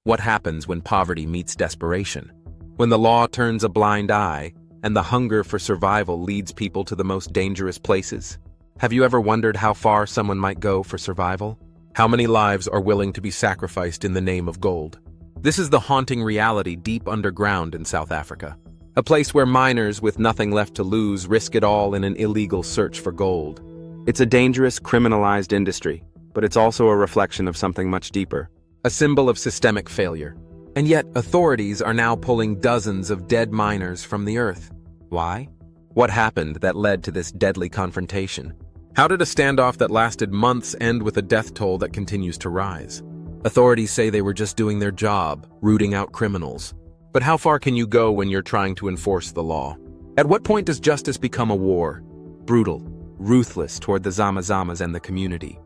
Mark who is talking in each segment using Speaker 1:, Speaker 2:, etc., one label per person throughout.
Speaker 1: What happens when poverty meets desperation? When the law turns a blind eye and the hunger for survival leads people to the most dangerous places? Have you ever wondered how far someone might go for survival? How many lives are willing to be sacrificed in the name of gold? This is the haunting reality deep underground in South Africa. A place where miners with nothing left to lose risk it all in an illegal search for gold. It's a dangerous, criminalized industry, but it's also a reflection of something much deeper. A symbol of systemic failure. And yet, authorities are now pulling dozens of dead miners from the earth. Why? What happened that led to this deadly confrontation? How did a standoff that lasted months end with a death toll that continues to rise? Authorities say they were just doing their job, rooting out criminals. But how far can you go when you're trying to enforce the law? At what point does justice become a war? Brutal, ruthless toward the Zama-Zamas and the community.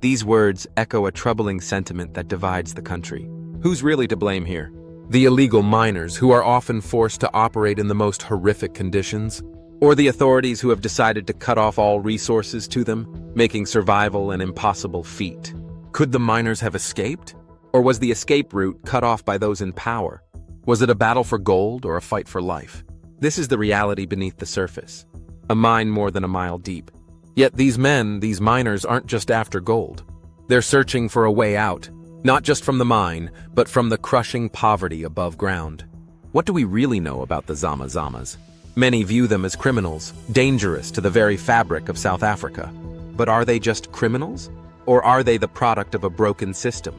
Speaker 1: These words echo a troubling sentiment that divides the country. Who's really to blame here? The illegal miners, who are often forced to operate in the most horrific conditions? Or the authorities who have decided to cut off all resources to them, making survival an impossible feat? Could the miners have escaped? Or was the escape route cut off by those in power? Was it a battle for gold or a fight for life? This is the reality beneath the surface. A mine more than a mile deep. Yet these miners aren't just after gold. They're searching for a way out. Not just from the mine, but from the crushing poverty above ground. What do we really know about the Zama-Zamas? Many view them as criminals, dangerous to the very fabric of South Africa. But are they just criminals? Or are they the product of a broken system?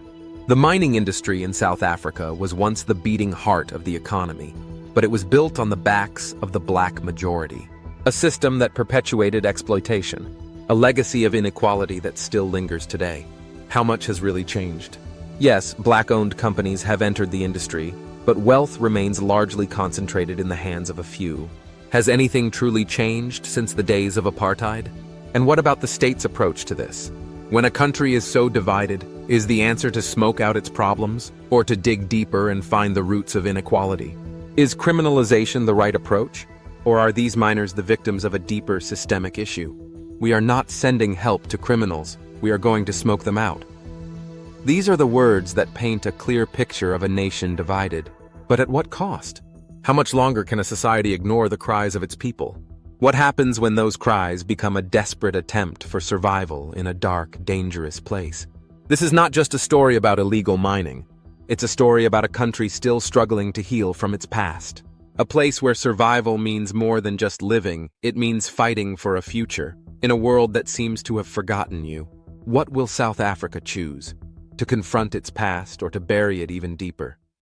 Speaker 1: The mining industry in South Africa was once the beating heart of the economy, but it was built on the backs of the black majority. A system that perpetuated exploitation, a legacy of inequality that still lingers today. How much has really changed? Yes, black-owned companies have entered the industry, but wealth remains largely concentrated in the hands of a few. Has anything truly changed since the days of apartheid? And what about the state's approach to this? When a country is so divided, is the answer to smoke out its problems, or to dig deeper and find the roots of inequality? Is criminalization the right approach? Or are these miners the victims of a deeper systemic issue? We are not sending help to criminals, we are going to smoke them out. These are the words that paint a clear picture of a nation divided. But at what cost? How much longer can a society ignore the cries of its people? What happens when those cries become a desperate attempt for survival in a dark, dangerous place? This is not just a story about illegal mining. It's a story about a country still struggling to heal from its past. A place where survival means more than just living, it means fighting for a future, in a world that seems to have forgotten you. What will South Africa choose? To confront its past or to bury it even deeper?